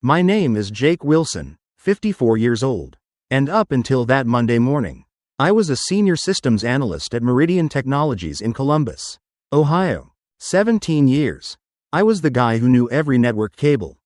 My name is Jake Wilson, 54 years old. And up until that Monday morning, I was a senior systems analyst at Meridian Technologies in Columbus, Ohio. 17 years. I was the guy who knew every network cable,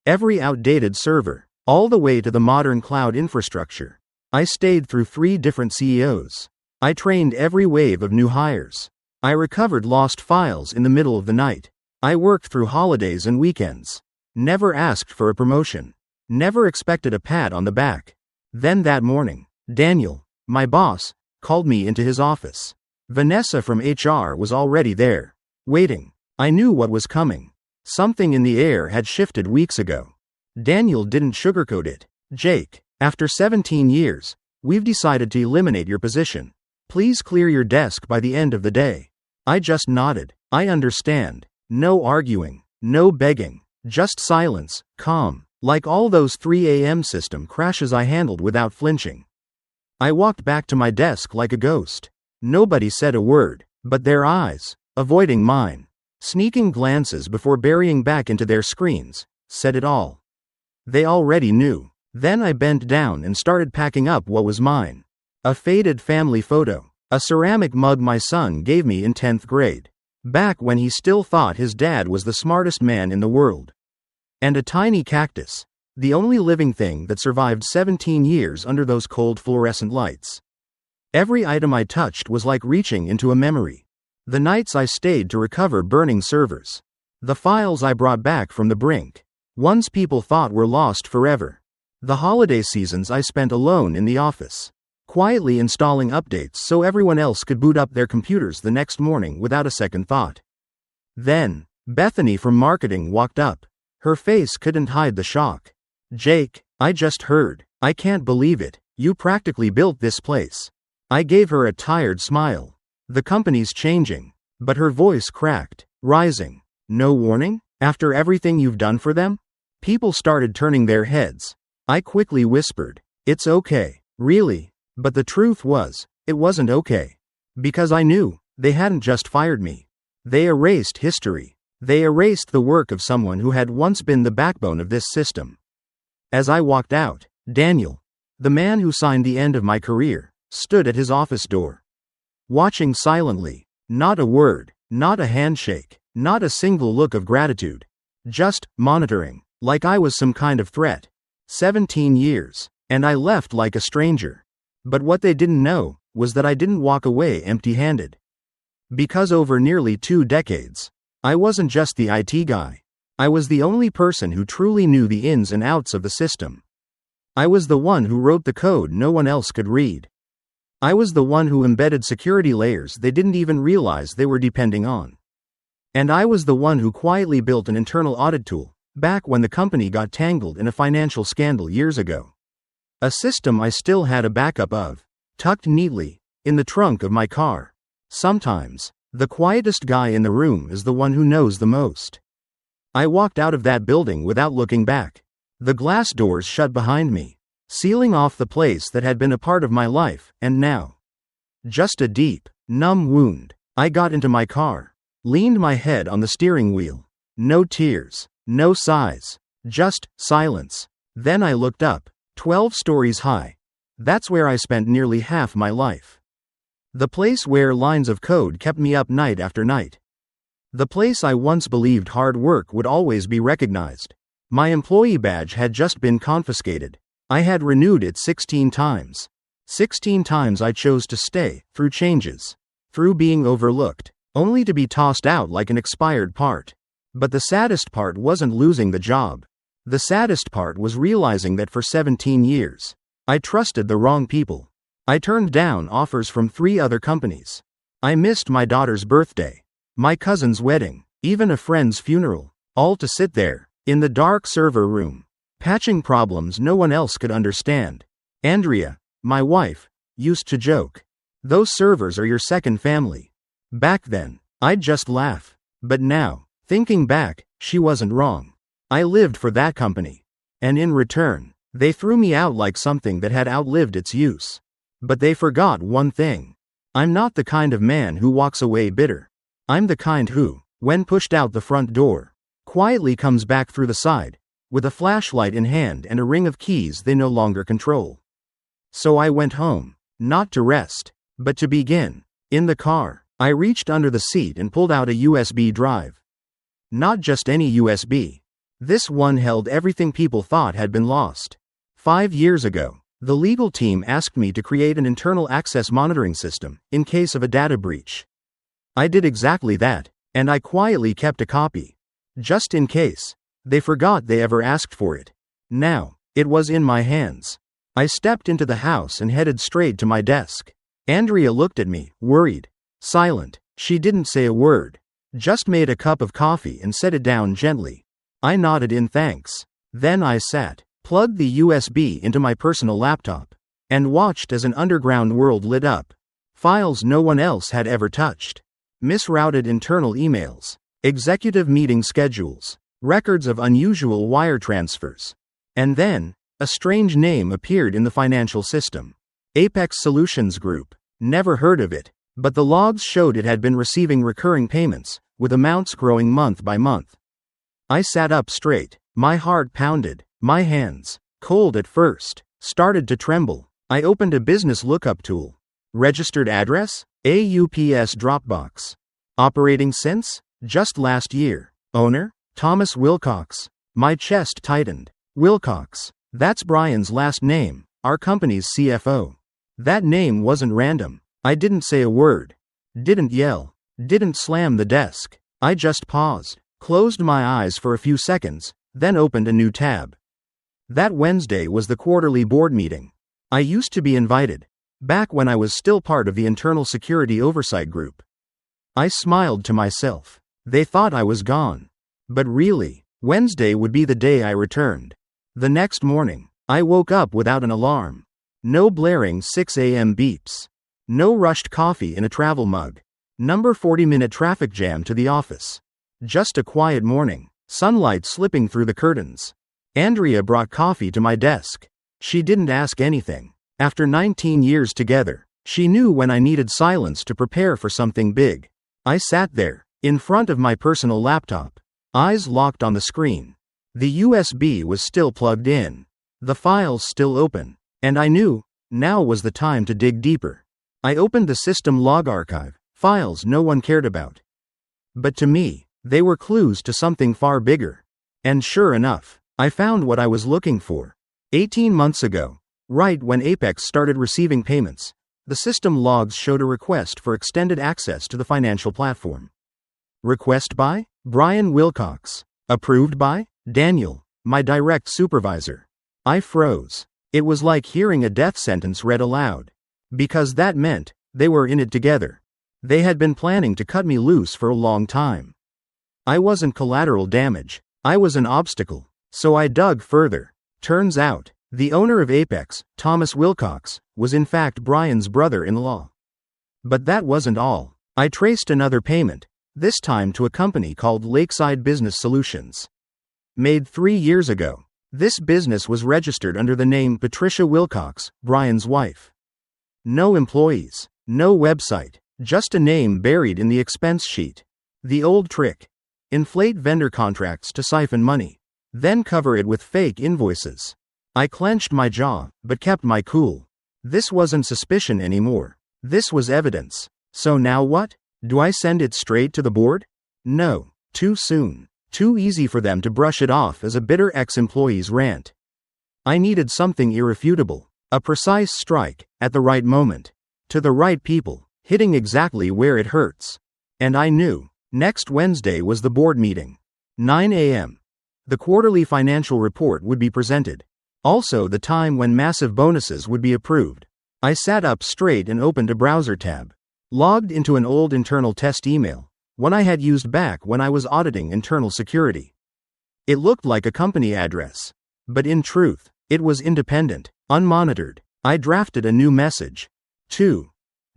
every outdated server, all the way to the modern cloud infrastructure. I stayed through 3 different CEOs. I trained every wave of new hires. I recovered lost files in the middle of the night. I worked through holidays and weekends. Never asked for a promotion. Never expected a pat on the back. Then that morning, Daniel, my boss, called me into his office. Vanessa from HR was already there, waiting. I knew what was coming. Something in the air had shifted weeks ago. Daniel didn't sugarcoat it. Jake, after 17 years, we've decided to eliminate your position. Please clear your desk by the end of the day. I just nodded. I understand. No arguing, no begging, just silence, calm, like all those 3 a.m. system crashes I handled without flinching. I walked back to my desk like a ghost. Nobody said a word, but their eyes, avoiding mine, sneaking glances before burying back into their screens, said it all. They already knew. Then I bent down and started packing up what was mine. A faded family photo, a ceramic mug my son gave me in 10th grade, back when he still thought his dad was the smartest man in the world. And a tiny cactus, the only living thing that survived 17 years under those cold fluorescent lights. Every item I touched was like reaching into a memory. The nights I stayed to recover burning servers. The files I brought back from the brink. Ones people thought were lost forever. The holiday seasons I spent alone in the office, quietly installing updates so everyone else could boot up their computers the next morning without a second thought. Then, Bethany from marketing walked up. Her face couldn't hide the shock. Jake, I just heard. I can't believe it. You practically built this place. I gave her a tired smile. The company's changing. But her voice cracked, rising. No warning? After everything you've done for them? People started turning their heads. I quickly whispered, "It's okay." Really? But the truth was, it wasn't okay. Because I knew, they hadn't just fired me. They erased history. They erased the work of someone who had once been the backbone of this system. As I walked out, Daniel, the man who signed the end of my career, stood at his office door. Watching silently, not a word, not a handshake, not a single look of gratitude. Just monitoring, like I was some kind of threat. 17 years, and I left like a stranger. But what they didn't know was that I didn't walk away empty-handed. Because over nearly 2 decades, I wasn't just the IT guy. I was the only person who truly knew the ins and outs of the system. I was the one who wrote the code no one else could read. I was the one who embedded security layers they didn't even realize they were depending on. And I was the one who quietly built an internal audit tool, back when the company got tangled in a financial scandal years ago. A system I still had a backup of, tucked neatly, in the trunk of my car. Sometimes, the quietest guy in the room is the one who knows the most. I walked out of that building without looking back. The glass doors shut behind me, sealing off the place that had been a part of my life, and now, just a deep, numb wound. I got into my car, leaned my head on the steering wheel. No tears, no sighs, just silence. Then I looked up, 12 stories high. That's where I spent nearly half my life. The place where lines of code kept me up night after night. The place I once believed hard work would always be recognized. My employee badge had just been confiscated. I had renewed it 16 times. 16 times I chose to stay, through changes, through being overlooked, only to be tossed out like an expired part. But the saddest part wasn't losing the job. The saddest part was realizing that for 17 years, I trusted the wrong people. I turned down offers from 3 other companies. I missed my daughter's birthday, my cousin's wedding, even a friend's funeral, all to sit there, in the dark server room, patching problems no one else could understand. Andrea, my wife, used to joke, "Those servers are your second family." Back then, I'd just laugh. But now, thinking back, she wasn't wrong. I lived for that company. And in return, they threw me out like something that had outlived its use. But they forgot one thing. I'm not the kind of man who walks away bitter. I'm the kind who, when pushed out the front door, quietly comes back through the side, with a flashlight in hand and a ring of keys they no longer control. So I went home, not to rest, but to begin. In the car, I reached under the seat and pulled out a USB drive. Not just any USB. This one held everything people thought had been lost. 5 years ago, the legal team asked me to create an internal access monitoring system in case of a data breach. I did exactly that, and I quietly kept a copy. Just in case. They forgot they ever asked for it. Now, it was in my hands. I stepped into the house and headed straight to my desk. Andrea looked at me, worried. Silent. She didn't say a word. Just made a cup of coffee and set it down gently. I nodded in thanks. Then I sat, plugged the USB into my personal laptop, and watched as an underground world lit up. Files no one else had ever touched. Misrouted internal emails. Executive meeting schedules. Records of unusual wire transfers. And then, a strange name appeared in the financial system. Apex Solutions Group. Never heard of it, but the logs showed it had been receiving recurring payments, with amounts growing month by month. I sat up straight. My heart pounded. My hands, cold at first, started to tremble. I opened a business lookup tool. Registered address? AUPS Dropbox. Operating since? Just last year. Owner? Thomas Wilcox. My chest tightened. Wilcox. That's Brian's last name, our company's CFO. That name wasn't random. I didn't say a word. Didn't yell. Didn't slam the desk. I just paused, closed my eyes for a few seconds, then opened a new tab. That Wednesday was the quarterly board meeting. I used to be invited, back when I was still part of the Internal Security Oversight Group. I smiled to myself. They thought I was gone. But really, Wednesday would be the day I returned. The next morning, I woke up without an alarm. No blaring 6 a.m. beeps. No rushed coffee in a travel mug. Number 40-minute traffic jam to the office. Just a quiet morning, sunlight slipping through the curtains. Andrea brought coffee to my desk. She didn't ask anything. After 19 years together, she knew when I needed silence to prepare for something big. I sat there, in front of my personal laptop, eyes locked on the screen. The USB was still plugged in. The files still open. And I knew, now was the time to dig deeper. I opened the system log archive, files no one cared about. But to me, they were clues to something far bigger. And sure enough, I found what I was looking for. 18 months ago, right when Apex started receiving payments, the system logs showed a request for extended access to the financial platform. Request by Brian Wilcox. Approved by Daniel, my direct supervisor. I froze. It was like hearing a death sentence read aloud. Because that meant, they were in it together. They had been planning to cut me loose for a long time. I wasn't collateral damage. I was an obstacle. So I dug further. Turns out, the owner of Apex, Thomas Wilcox, was in fact Brian's brother-in-law. But that wasn't all. I traced another payment, this time to a company called Lakeside Business Solutions. Made 3 years ago, this business was registered under the name Patricia Wilcox, Brian's wife. No employees, no website, just a name buried in the expense sheet. The old trick. Inflate vendor contracts to siphon money, then cover it with fake invoices. I clenched my jaw, but kept my cool. This wasn't suspicion anymore. This was evidence. So now what? Do I send it straight to the board? No. Too soon. Too easy for them to brush it off as a bitter ex-employee's rant. I needed something irrefutable. A precise strike, at the right moment. To the right people, hitting exactly where it hurts. And I knew. Next Wednesday was the board meeting. 9 a.m. The quarterly financial report would be presented. Also the time when massive bonuses would be approved. I sat up straight and opened a browser tab. Logged into an old internal test email, one I had used back when I was auditing internal security. It looked like a company address. But in truth, it was independent, unmonitored. I drafted a new message. To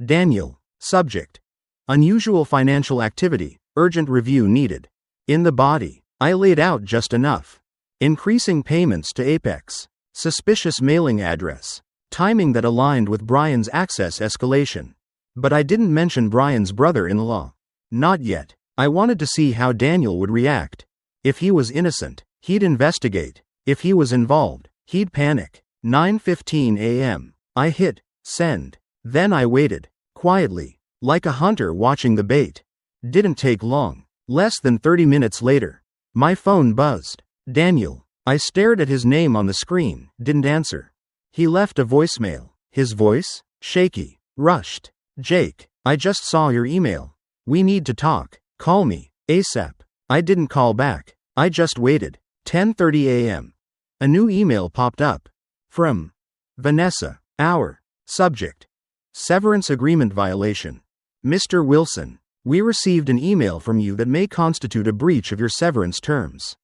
Daniel. Subject. Unusual financial activity, urgent review needed. In the body, I laid out just enough. Increasing payments to Apex. Suspicious mailing address. Timing that aligned with Brian's access escalation. But I didn't mention Brian's brother-in-law. Not yet. I wanted to see how Daniel would react. If he was innocent, he'd investigate. If he was involved, he'd panic. 9:15 a.m. I hit send. Then I waited, quietly, like a hunter watching the bait. Didn't take long. Less than 30 minutes later, my phone buzzed. Daniel. I stared at his name on the screen, didn't answer. He left a voicemail. His voice? Shaky. Rushed. Jake, I just saw your email. We need to talk. Call me. ASAP. I didn't call back. I just waited. 10:30 a.m. A new email popped up. From Vanessa. Our subject. Severance agreement violation. Mr. Wilson, we received an email from you that may constitute a breach of your severance terms.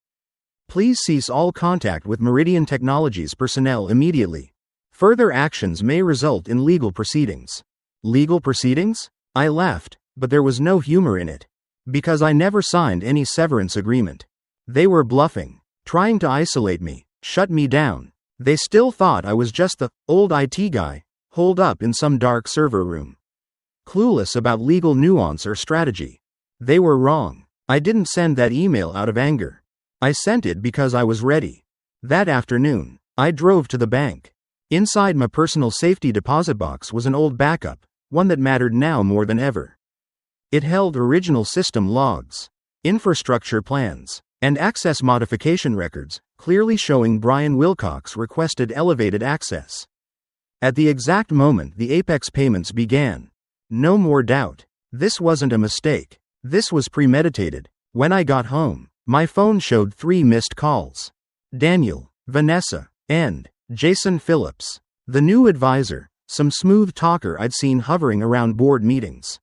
Please cease all contact with Meridian Technologies personnel immediately. Further actions may result in legal proceedings. Legal proceedings? I laughed, but there was no humor in it. Because I never signed any severance agreement. They were bluffing, trying to isolate me, shut me down. They still thought I was just the old IT guy, holed up in some dark server room. Clueless about legal nuance or strategy. They were wrong. I didn't send that email out of anger. I sent it because I was ready. That afternoon, I drove to the bank. Inside my personal safety deposit box was an old backup, one that mattered now more than ever. It held original system logs, infrastructure plans, and access modification records, clearly showing Brian Wilcox requested elevated access. At the exact moment the Apex payments began. No more doubt. This wasn't a mistake. This was premeditated. When I got home, my phone showed 3 missed calls. Daniel, Vanessa, and Jason Phillips, the new advisor, some smooth talker I'd seen hovering around board meetings.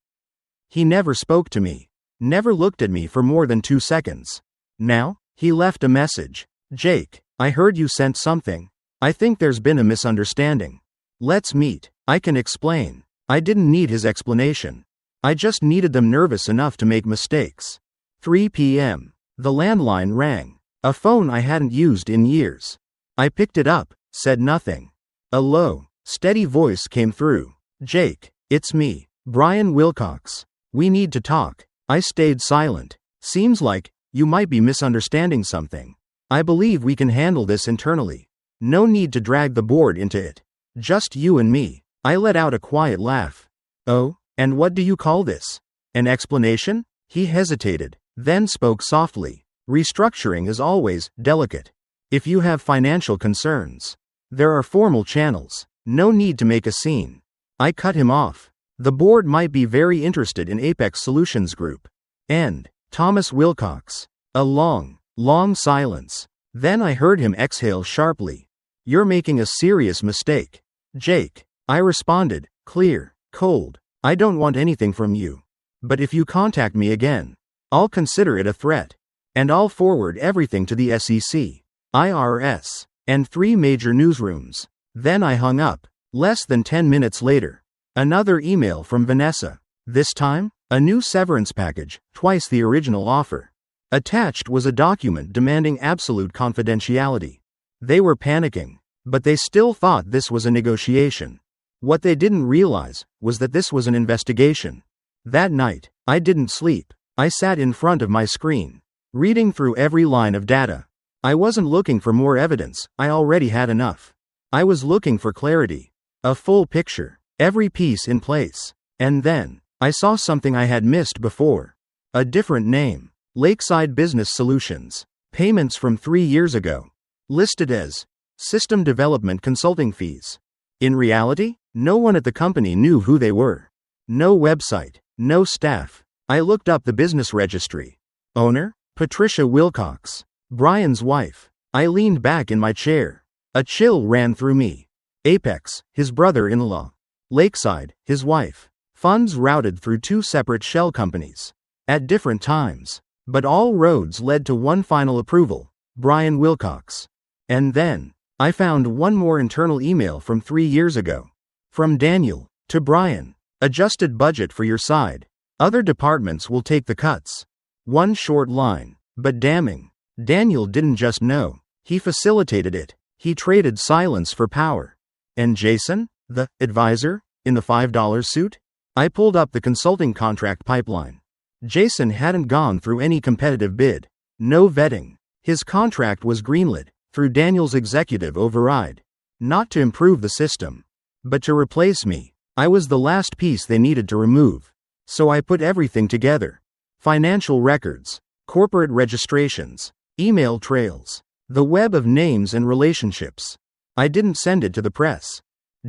He never spoke to me, never looked at me for more than 2 seconds. Now, he left a message. Jake, I heard you sent something. I think there's been a misunderstanding. Let's meet. I can explain. I didn't need his explanation. I just needed them nervous enough to make mistakes. 3 p.m. The landline rang. A phone I hadn't used in years. I picked it up, said nothing. A low, steady voice came through. Jake, it's me, Brian Wilcox. We need to talk. I stayed silent. Seems like you might be misunderstanding something. I believe we can handle this internally. No need to drag the board into it. Just you and me. I let out a quiet laugh. Oh, and what do you call this? An explanation? He hesitated, then spoke softly. Restructuring is always delicate. If you have financial concerns, there are formal channels. No need to make a scene. I cut him off. The board might be very interested in Apex Solutions Group. And Thomas Wilcox. A long, long silence. Then I heard him exhale sharply. You're making a serious mistake. Jake. I responded, clear, cold. I don't want anything from you. But if you contact me again, I'll consider it a threat. And I'll forward everything to the SEC, IRS, and 3 major newsrooms. Then I hung up. Less than 10 minutes later, another email from Vanessa. This time, a new severance package, twice the original offer. Attached was a document demanding absolute confidentiality. They were panicking, but they still thought this was a negotiation. What they didn't realize was that this was an investigation. That night, I didn't sleep. I sat in front of my screen, reading through every line of data. I wasn't looking for more evidence, I already had enough. I was looking for clarity. A full picture, every piece in place. And then, I saw something I had missed before. A different name. Lakeside Business Solutions. Payments from 3 years ago. Listed as System Development Consulting Fees. In reality, no one at the company knew who they were. No website, no staff. I looked up the business registry. Owner? Patricia Wilcox. Brian's wife. I leaned back in my chair. A chill ran through me. Apex, his brother-in-law. Lakeside, his wife. Funds routed through 2 separate shell companies. At different times. But all roads led to one final approval. Brian Wilcox. And then, I found one more internal email from 3 years ago. From Daniel, to Brian. Adjusted budget for your side. Other departments will take the cuts. One short line, but damning. Daniel didn't just know. He facilitated it. He traded silence for power. And Jason, the advisor, in the $5 suit? I pulled up the consulting contract pipeline. Jason hadn't gone through any competitive bid. No vetting. His contract was greenlit, through Daniel's executive override. Not to improve the system, but to replace me. I was the last piece they needed to remove. So I put everything together. Financial records, corporate registrations, email trails, the web of names and relationships. I didn't send it to the press.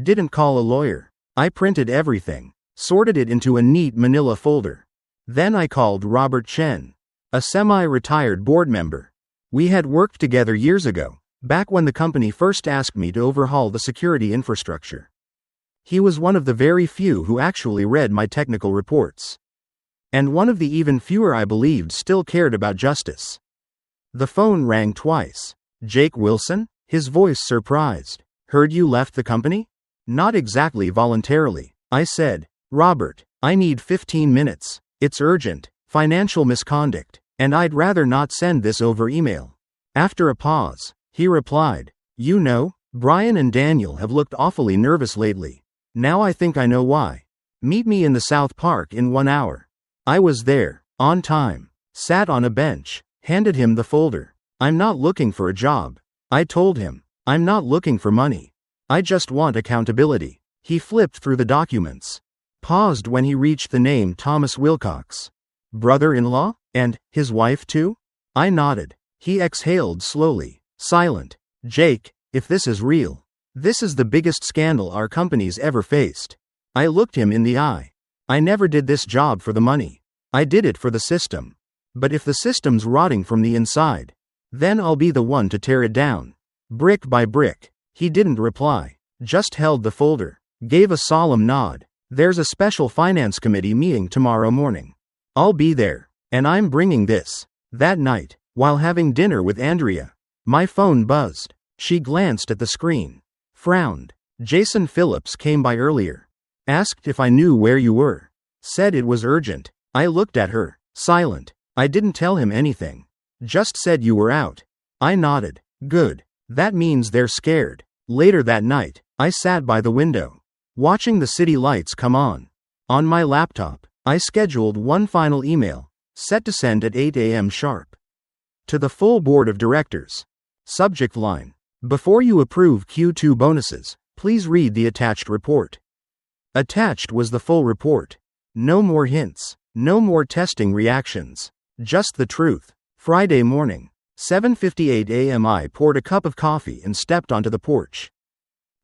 Didn't call a lawyer. I printed everything, sorted it into a neat manila folder. Then I called Robert Chen, a semi-retired board member. We had worked together years ago, back when the company first asked me to overhaul the security infrastructure. He was one of the very few who actually read my technical reports. And one of the even fewer I believed still cared about justice. The phone rang twice. Jake Wilson? His voice surprised. Heard you left the company? Not exactly voluntarily. I said, Robert, I need 15 minutes. It's urgent, financial misconduct, and I'd rather not send this over email. After a pause, he replied, You know, Brian and Daniel have looked awfully nervous lately. Now I think I know why. Meet me in the South Park in 1 hour. I was there, on time, sat on a bench, handed him the folder. I'm not looking for a job. I told him, I'm not looking for money. I just want accountability. He flipped through the documents. Paused when he reached the name Thomas Wilcox. Brother-in-law? And his wife too? I nodded. He exhaled slowly, silent. Jake, if this is real, this is the biggest scandal our company's ever faced. I looked him in the eye. I never did this job for the money. I did it for the system. But if the system's rotting from the inside, then I'll be the one to tear it down. Brick by brick. He didn't reply, just held the folder, gave a solemn nod. There's a special finance committee meeting tomorrow morning. I'll be there, and I'm bringing this. That night, while having dinner with Andrea, my phone buzzed. She glanced at the screen, frowned. Jason Phillips came by earlier. Asked if I knew where you were. Said it was urgent. I looked at her, silent. I didn't tell him anything. Just said you were out. I nodded. Good. That means they're scared. Later that night, I sat by the window, watching the city lights come on. On my laptop, I scheduled one final email, set to send at 8 a.m. sharp. To the full board of directors. Subject line. Before you approve Q2 bonuses, please read the attached report. Attached was the full report. No more hints. No more testing reactions. Just the truth. Friday morning, 7:58 a.m. I poured a cup of coffee and stepped onto the porch.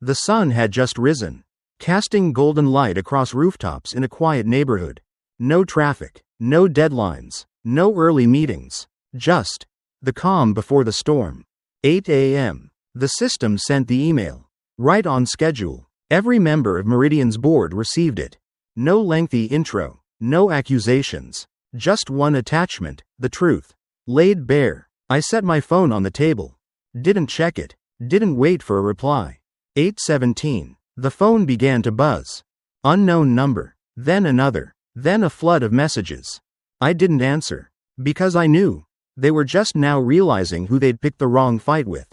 The sun had just risen, casting golden light across rooftops in a quiet neighborhood. No traffic, no deadlines, no early meetings. Just the calm before the storm. 8 a.m. The system sent the email. Right on schedule. Every member of Meridian's board received it. No lengthy intro, no accusations. Just one attachment, the truth. Laid bare. I set my phone on the table. Didn't check it. Didn't wait for a reply. 8:17. The phone began to buzz. Unknown number. Then another. Then a flood of messages. I didn't answer. Because I knew. They were just now realizing who they'd picked the wrong fight with.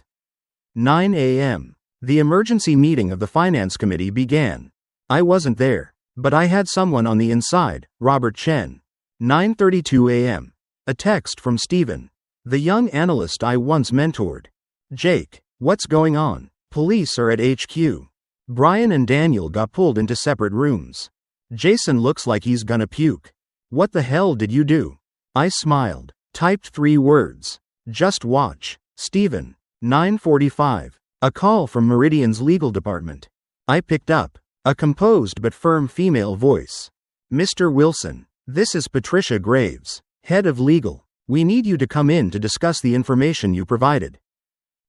9 a.m. The emergency meeting of the finance committee began. I wasn't there, but I had someone on the inside, Robert Chen. 9:32 a.m. A text from Steven, the young analyst I once mentored. Jake, what's going on? Police are at HQ. Brian and Daniel got pulled into separate rooms. Jason looks like he's gonna puke. What the hell did you do? I smiled, typed 3 words. Just watch. Steven. 9:45. A call from Meridian's legal department. I picked up. A composed but firm female voice. Mr. Wilson, this is Patricia Graves, head of legal. We need you to come in to discuss the information you provided.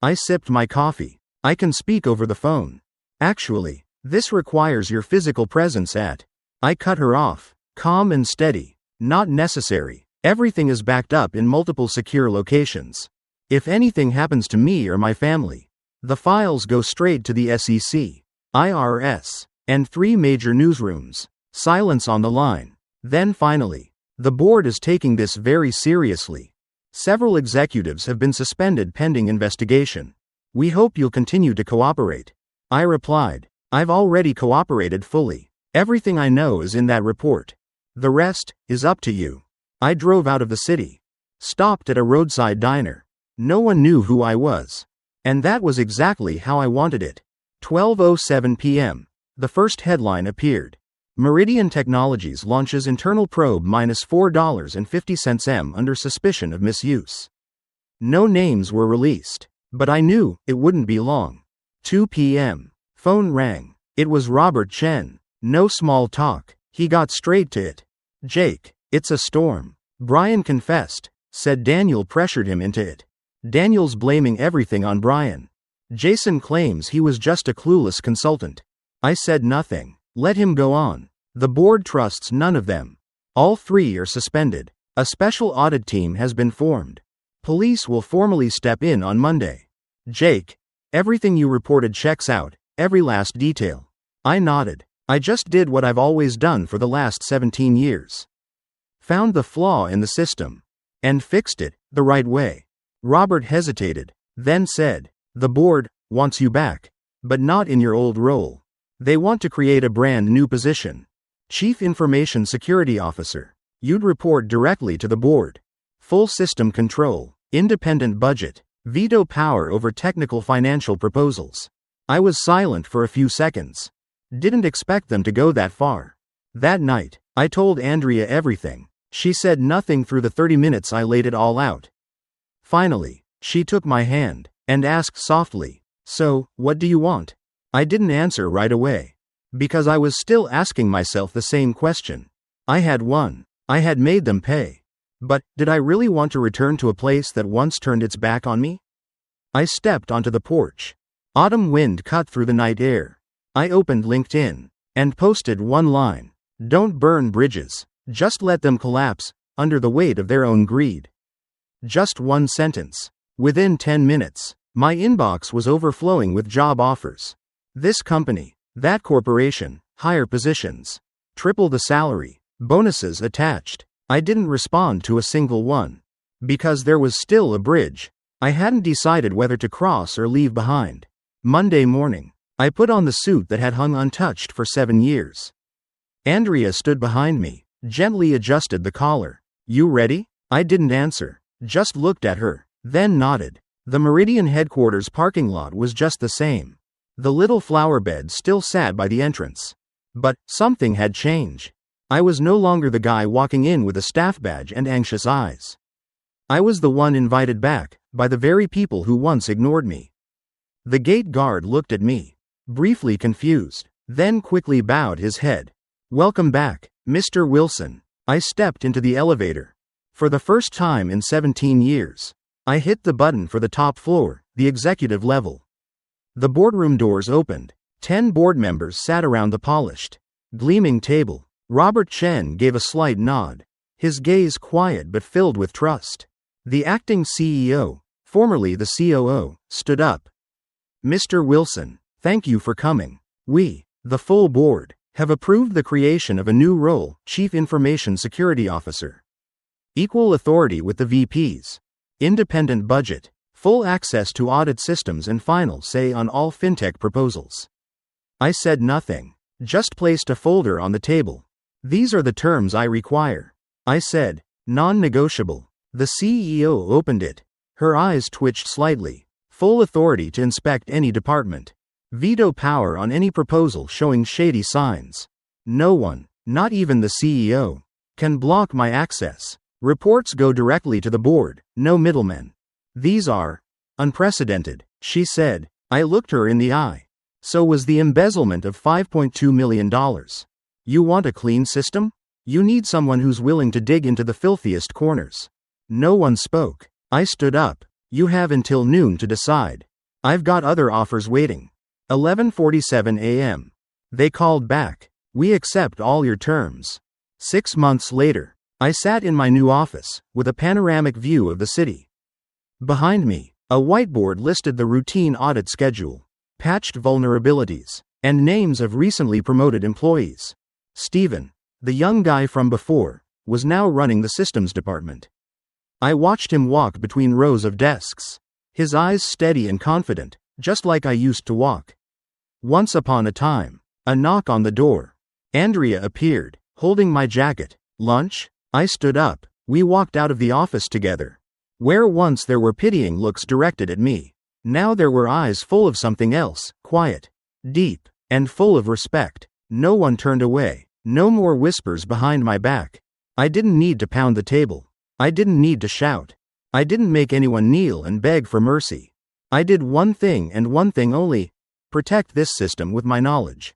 I sipped my coffee. I can speak over the phone. Actually, this requires your physical presence at. I cut her off. Calm and steady. Not necessary. Everything is backed up in multiple secure locations. If anything happens to me or my family, the files go straight to the SEC, IRS, and 3 major newsrooms. Silence on the line. Then finally, the board is taking this very seriously. Several executives have been suspended pending investigation. We hope you'll continue to cooperate. I replied, I've already cooperated fully. Everything I know is in that report. The rest is up to you. I drove out of the city. Stopped at a roadside diner. No one knew who I was. And that was exactly how I wanted it. 12:07 p.m. The first headline appeared. Meridian Technologies launches internal probe -$4.50 under suspicion of misuse. No names were released, but I knew it wouldn't be long. 2 p.m. Phone rang. It was Robert Chen. No small talk. He got straight to it. "Jake, it's a storm." Brian confessed, said Daniel pressured him into it. Daniel's blaming everything on Brian. Jason claims he was just a clueless consultant. I said nothing. Let him go on. The board trusts none of them. All three are suspended. A special audit team has been formed. Police will formally step in on Monday. "Jake, everything you reported checks out, every last detail." I nodded. I just did what I've always done for the last 17 years. Found the flaw in the system. And fixed it, the right way. Robert hesitated, then said, "The board wants you back, but not in your old role. They want to create a brand new position. Chief Information Security Officer. You'd report directly to the board. Full system control, independent budget, veto power over technical financial proposals." I was silent for a few seconds. Didn't expect them to go that far. That night, I told Andrea everything. She said nothing through the 30 minutes I laid it all out. Finally, she took my hand and asked softly, "So, what do you want?" I didn't answer right away, because I was still asking myself the same question. I had won. I had made them pay. But, did I really want to return to a place that once turned its back on me? I stepped onto the porch. Autumn wind cut through the night air. I opened LinkedIn and posted one line. "Don't burn bridges. Just let them collapse under the weight of their own greed." Just one sentence. Within 10 minutes, my inbox was overflowing with job offers. This company, that corporation, higher positions, triple the salary, bonuses attached. I didn't respond to a single one. Because there was still a bridge I hadn't decided whether to cross or leave behind. Monday morning, I put on the suit that had hung untouched for 7 years. Andrea stood behind me, gently adjusted the collar. "You ready?" I didn't answer, just looked at her, then nodded. The Meridian headquarters parking lot was just the same. The little flower bed still sat by the entrance. But something had changed. I was no longer the guy walking in with a staff badge and anxious eyes. I was the one invited back, by the very people who once ignored me. The gate guard looked at me, briefly confused, then quickly bowed his head. "Welcome back, Mr. Wilson." I stepped into the elevator. For the first time in 17 years, I hit the button for the top floor, the executive level. The boardroom doors opened. 10 board members sat around the polished, gleaming table. Robert Chen gave a slight nod, his gaze quiet but filled with trust. The acting CEO, formerly the COO, stood up. "Mr. Wilson, thank you for coming. We, the full board, have approved the creation of a new role, Chief Information Security Officer. Equal authority with the VPs. Independent budget. Full access to audit systems and final say on all fintech proposals." I said nothing, just placed a folder on the table. "These are the terms I require," I said, "non-negotiable." The CEO opened it. Her eyes twitched slightly. "Full authority to inspect any department. Veto power on any proposal showing shady signs. No one, not even the CEO, can block my access. Reports go directly to the board, no middlemen." "These are unprecedented," she said. I looked her in the eye. "So was the embezzlement of $5.2 million. You want a clean system? You need someone who's willing to dig into the filthiest corners." No one spoke. I stood up. "You have until noon to decide. I've got other offers waiting." 11:47 a.m. They called back. "We accept all your terms." 6 months later, I sat in my new office, with a panoramic view of the city. Behind me, a whiteboard listed the routine audit schedule, patched vulnerabilities, and names of recently promoted employees. Steven, the young guy from before, was now running the systems department. I watched him walk between rows of desks, his eyes steady and confident, just like I used to walk. Once upon a time, a knock on the door. Andrea appeared, holding my jacket. "Lunch?" I stood up. We walked out of the office together, where once there were pitying looks directed at me. Now there were eyes full of something else, quiet, deep, and full of respect. No one turned away. No more whispers behind my back. I didn't need to pound the table. I didn't need to shout. I didn't make anyone kneel and beg for mercy. I did one thing and one thing only: protect this system with my knowledge,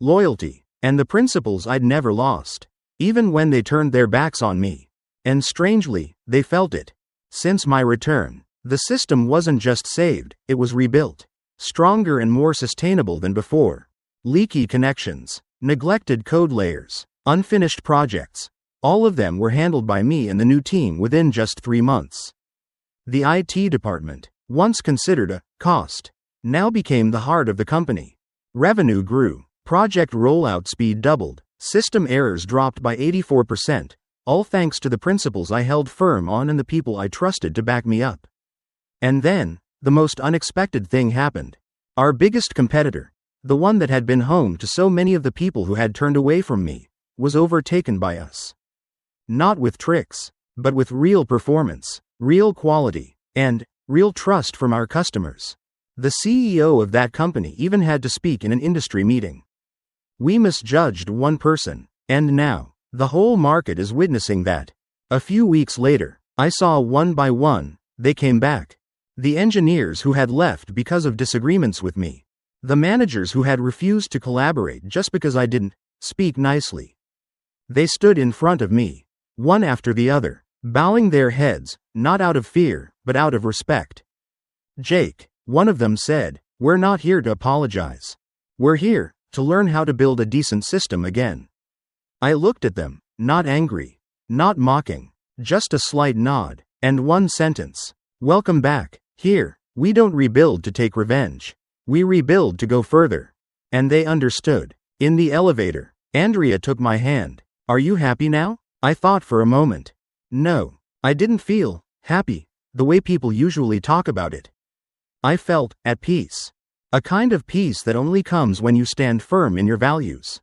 loyalty, and the principles I'd never lost, even when they turned their backs on me. And strangely, they felt it. Since my return, the system wasn't just saved, it was rebuilt. Stronger and more sustainable than before. Leaky connections, neglected code layers, unfinished projects, all of them were handled by me and the new team within just 3 months. The IT department, once considered a cost, now became the heart of the company. Revenue grew, project rollout speed doubled, system errors dropped by 84%, all thanks to the principles I held firm on and the people I trusted to back me up. And then, the most unexpected thing happened. Our biggest competitor, the one that had been home to so many of the people who had turned away from me, was overtaken by us. Not with tricks, but with real performance, real quality, and real trust from our customers. The CEO of that company even had to speak in an industry meeting. We misjudged one person, and now, the whole market is witnessing that. A few weeks later, I saw one by one, they came back. The engineers who had left because of disagreements with me. The managers who had refused to collaborate just because I didn't speak nicely. They stood in front of me, one after the other, bowing their heads, not out of fear, but out of respect. "Jake," one of them said, "we're not here to apologize. We're here to learn how to build a decent system again." I looked at them, not angry, not mocking, just a slight nod, and one sentence: "Welcome back. Here, we don't rebuild to take revenge. We rebuild to go further." And they understood. In the elevator, Andrea took my hand. "Are you happy now?" I thought for a moment. No, I didn't feel happy, the way people usually talk about it. I felt at peace. A kind of peace that only comes when you stand firm in your values.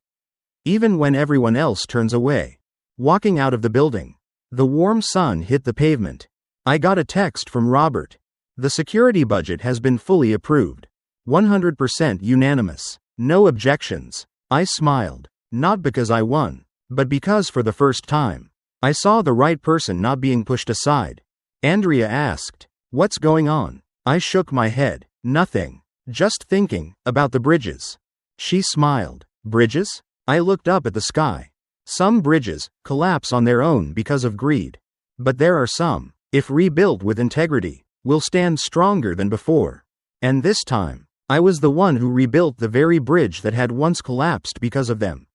Even when everyone else turns away. Walking out of the building, the warm sun hit the pavement. I got a text from Robert. "The security budget has been fully approved. 100% unanimous. No objections." I smiled, not because I won, but because for the first time, I saw the right person not being pushed aside. Andrea asked, "What's going on?" I shook my head. "Nothing. Just thinking about the bridges." She smiled. "Bridges?" I looked up at the sky. Some bridges collapse on their own because of greed. But there are some, if rebuilt with integrity, will stand stronger than before. And this time, I was the one who rebuilt the very bridge that had once collapsed because of them.